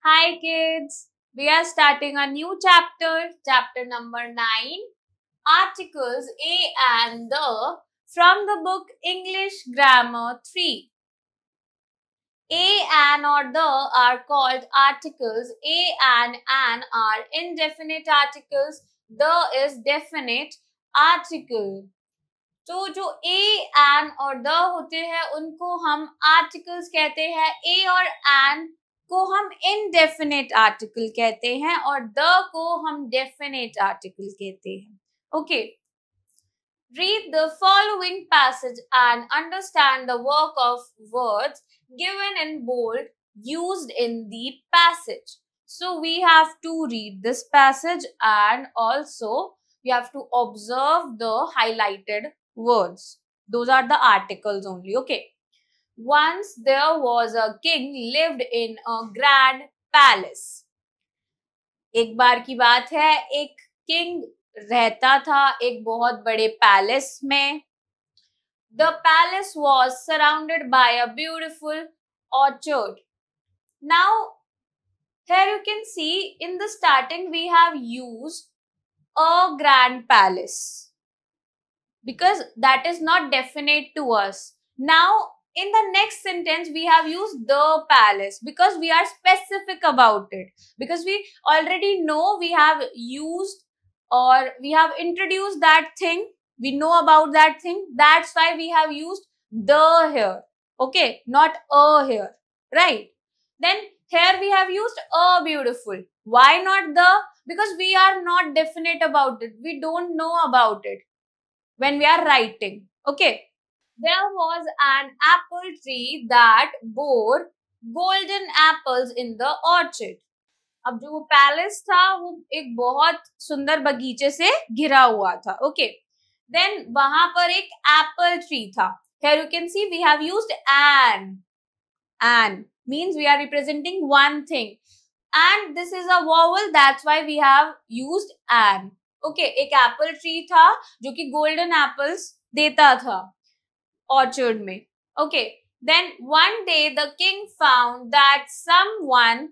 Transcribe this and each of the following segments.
Hi kids, we are starting a new chapter, chapter number 9, articles a and the from the book English Grammar 3. A, an or the are called articles. A and an are indefinite articles. The is definite article. तो जो A N और the होते हैं उनको हम articles कहते हैं. ए or N को हम इनडेफिनेट आर्टिकल कहते हैं और द को हम डेफिनेट आर्टिकल कहते हैं. Okay, read the following passage and understand the work of words given in bold used in the passage. So we have to read this passage and also we have to observe the highlighted words. Those are the articles only. Okay. Once there was a king lived in a grand palace. एक बार की बात है, एक king रहता था एक बहुत बड़े पैलेस में. The palace was surrounded by a beautiful orchard. Now, here you can see in the starting we have used a grand palace because that is not definite to us. Now, in the next sentence, we have used the palace because we are specific about it. Because we already know we have used or we have introduced that thing. We know about that thing. That's why we have used the here. Okay, not a here. Right? Then here we have used a beautiful. Why not the? Because we are not definite about it. We don't know about it when we are writing. Okay. There was an apple tree that bore golden apples in the orchard. अब जो वो palace था वो एक बहुत सुंदर बगीचे से घिरा हुआ था. ओके, देन वहां पर एक एप्पल ट्री था. Here you can see we have used an. An means we are representing one thing. And this is a vowel, that's why we have used an. Okay, एक Apple tree था जो कि golden apples देता था orchard में. Okay, then one day the king found that someone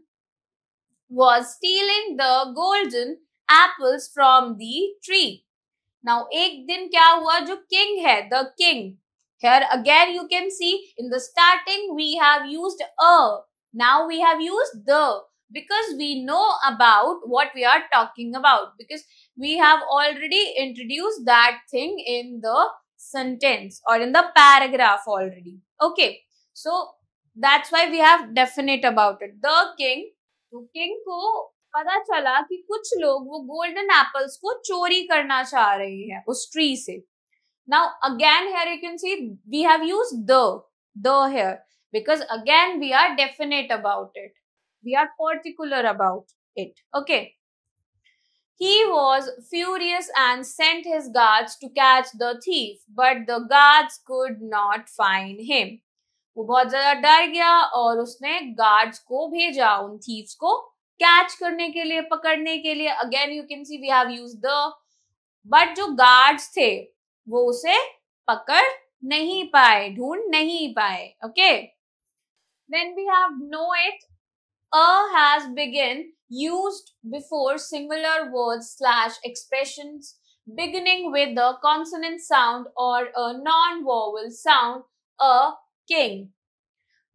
was stealing the golden apples from the tree. Now, एक दिन क्या हुआ, जो king है, the king. Here again you can see in the starting we have used a. Now we have used the because we know about what we are talking about because we have already introduced that thing in the sentence or in the paragraph already. Okay, so that's why we have definite about it. The king, तो king को पता चला कि कुछ लोग वो golden apples को चोरी करना चाह रहे हैं उस tree से. Now again here you can see we have used the here because again we are definite about it. We are particular about it. Okay. He was furious and sent his guards to catch the thief, but the guards could not find him. वो बहुत ज्यादा डर गया और उसने guards को भेजा उन थीव्स को कैच करने के लिए, पकड़ने के लिए. Again you can see we have used the, but जो गार्ड्स थे वो उसे पकड़ नहीं पाए, ढूंढ नहीं पाए. Okay, then we have know it. A has been used before singular words / expressions beginning with the consonant sound or a non-vowel sound. A king.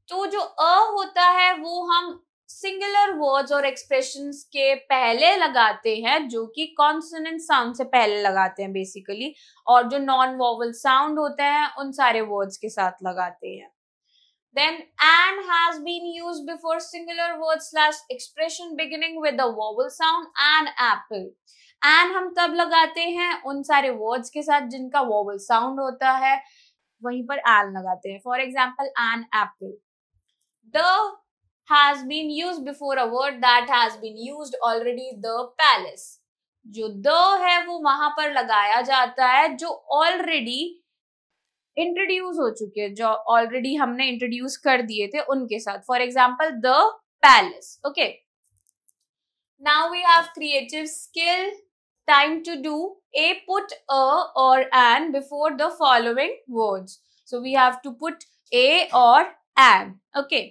तो जो a होता है वो हम सिंगुलर वर्ड्स और एक्सप्रेशंस के पहले लगाते हैं जो कि कॉन्सोनेंट साउंड से पहले लगाते हैं बेसिकली, और जो नॉन वॉवल साउंड होते हैं उन सारे वर्ड्स के साथ लगाते हैं. Then an has been used before singular word / expression beginning with the vowel sound. An apple. An हम तब लगाते हैं उन सारे words के साथ जिनका vowel sound होता है, वहीं पर an लगाते हैं. For example, an apple. The has been used before a word that has been used already. The palace. जो the है वो वहां पर लगाया जाता है जो already इंट्रोड्यूस हो चुके हैं, जो ऑलरेडी हमने इंट्रोड्यूस कर दिए थे उनके साथ. For example the palace. Okay, now we have creative skill. Time to do a. Put a or an before the following words. So we have to put a or an. Okay,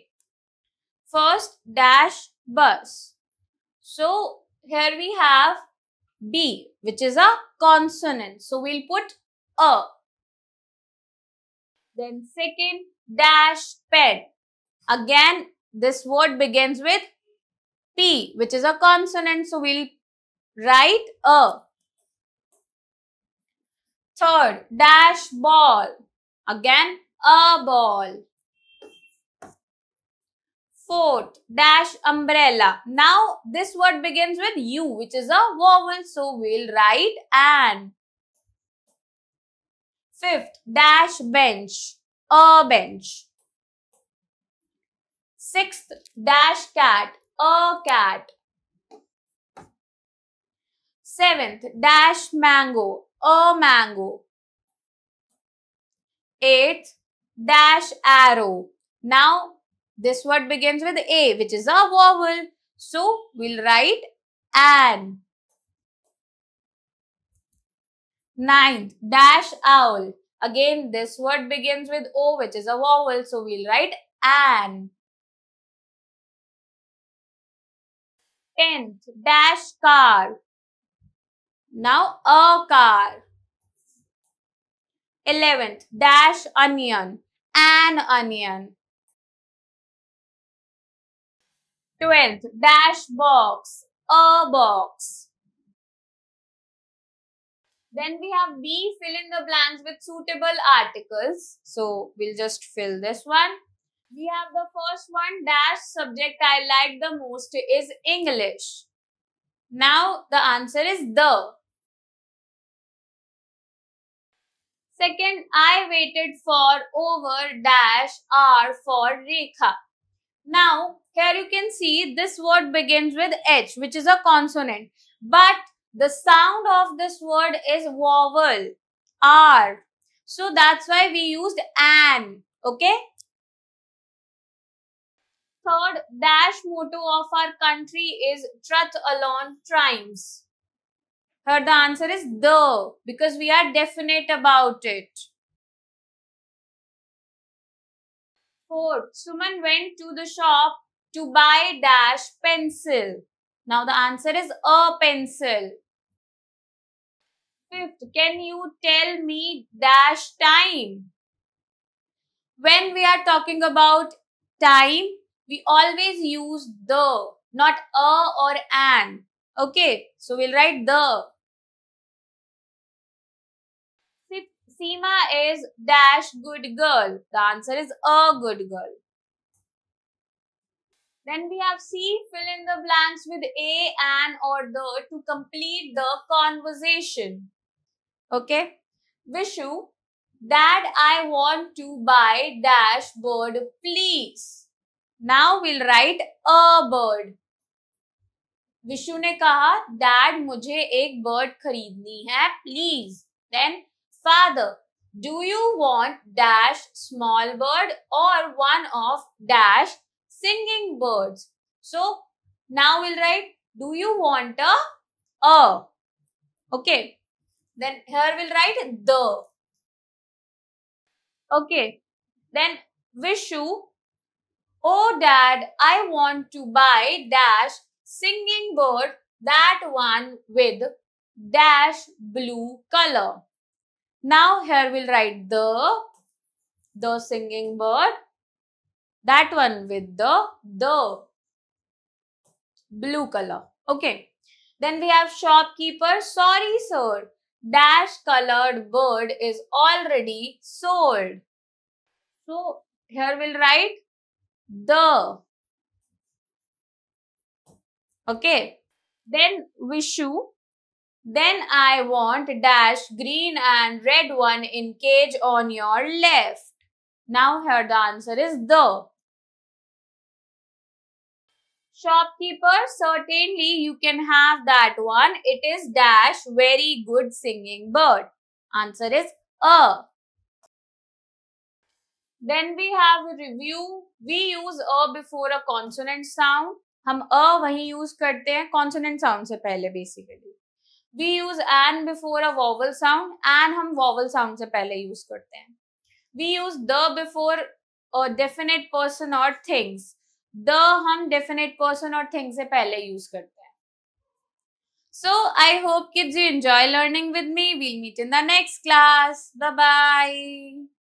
first dash bus. So here we have B, which is a consonant. So we'll put a. Then second, dash pen. Again, this word begins with P, which is a consonant. So we'll write a. Third, dash ball. Again, a ball. Fourth, dash umbrella. Now, this word begins with U, which is a vowel. So, we'll write an. Fifth, dash bench. A bench. Sixth, dash cat. A cat. Seventh, dash mango. A mango. Eighth, dash arrow. Now, this word begins with A, which is a vowel. So, we'll write an. Ninth, dash owl. Again, this word begins with O, which is a vowel. So, we'll write an. 10th, dash car. Now, a car. 11th, dash onion. An onion. 12th, dash box. A box. Then we have B, fill in the blanks with suitable articles. So, we'll just fill this one. We have the first one, dash subject I like the most is English. Now, the answer is the. Second, I waited for over dash R for Rekha. Now, here you can see this word begins with H, which is a consonant. But the sound of this word is vowel, R. So, that's why we used an. Okay? Third, dash motto of our country is Truth Alone Triumphs. Here the answer is the, because we are definite about it. Fourth, Suman went to the shop to buy dash pencil. Now the answer is a pencil. Fifth, can you tell me dash time? When we are talking about time, we always use the, not a or an. Okay, so we'll write the. Sixth, Seema is dash good girl. The answer is a good girl. Then we have C, fill in the blanks with a, an or the to complete the conversation. Okay. Vishu, Dad, I want to buy dash bird, please. Now we'll write a bird. Vishu ने कहा dad मुझे एक bird खरीदनी है please. Then father, do you want dash small bird or one of dash singing birds. So now will write do you want a. Okay, then here will write the. Okay, then Vishu, oh dad, I want to buy dash singing bird, that one with dash blue color. Now here we'll write the singing bird, that one with the blue color. Okay, then we have shopkeeper, sorry sir, dash colored bird is already sold. So here we'll write the. Okay, then Vishu, then I want dash green and red one in cage on your left. Now here the answer is the. Shopkeeper, certainly you can have that one. It is dash very good singing bird. Answer is a. Then we have a review. We use a before a consonant sound. हम a वही use करते हैं consonant sound से पहले basically. We use an before a vowel sound. An हम vowel sound से पहले use करते हैं. We use the before a definite person or things. The हम डेफिनेट पर्सन और थिंग से पहले यूज करते हैं. So I hope kids you enjoy learning with me. We'll meet in the next class. Bye bye.